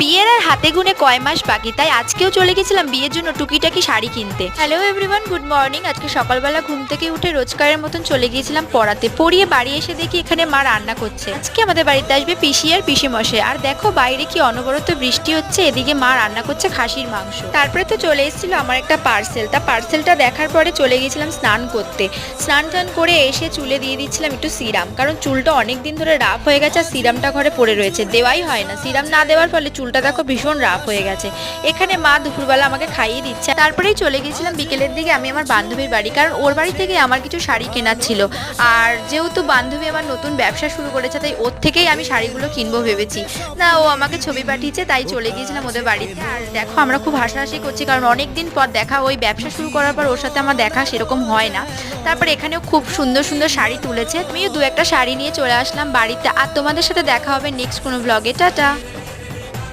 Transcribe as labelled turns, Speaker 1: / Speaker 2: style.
Speaker 1: বিয়ের আর হাতে গুনে কয় মাস বাকি, তাই আজকেও চলে গেছিলাম বিয়ের জন্য টুকিটাকি শাড়ি কিনতে। Hello everyone, good morning. আজকে সকালবেলা ঘুম থেকে উঠে রোজকারের মতন চলে গিয়েছিলাম পড়াতে। পড়িয়ে বাড়ি এসে দেখি এখানে মা রান্না করছে। আজকে আমাদের বাড়িতে আসবে পিসি আর পিসেমশাই। আর দেখো বাইরে কি অনবরত বৃষ্টি হচ্ছে, এদিকে মা রান্না করছে খাসির মাংস। তারপরে তো চলে এসেছিল আমার একটা পার্সেল। পার্সেলটা দেখার পরে চলে গিয়েছিলাম স্নান করতে। স্নান টান করে এসে চুলে দিয়ে দিচ্ছিলাম একটু সিরাম, কারণ চুলটা অনেক দিন ধরে রাফ হয়ে গেছে আর সিরামটা ঘরে পড়ে রয়েছে, দেওয়াই হয় না। সিরাম না দেওয়ার ফলে চুলটা দেখো ভীষণ রাফ হয়ে গেছে। এখানে মা দুপুরবেলা আমাকে খাইয়ে দিচ্ছে। তারপরেই চলে গেছিলাম বিকেলের দিকে আমি আমার বান্ধবীর বাড়ি, কারণ ওর বাড়ি থেকে আমার কিছু শাড়ি কেনার ছিল। আর যেহেতু বান্ধবী আমার নতুন ব্যবসা শুরু করেছে, তাই ওর থেকেই আমি শাড়িগুলো কিনবো ভেবেছি। না, ও আমাকে ছবি পাঠিয়েছে, তাই চলে গিয়েছিলাম ওদের বাড়িতে। আর দেখো আমরা খুব হাসাহাসি করছি, কারণ অনেক দিন পর দেখা। ওই ব্যবসা শুরু করার পর ওর সাথে আমার দেখা সেরকম হয় না। তারপর এখানেও খুব সুন্দর সুন্দর শাড়ি তুলেছে। আমিও দু একটা শাড়ি নিয়ে চলে আসলাম বাড়িতে। আর তোমাদের সাথে দেখা হবে নেক্সট কোনো ব্লগে। টাটা।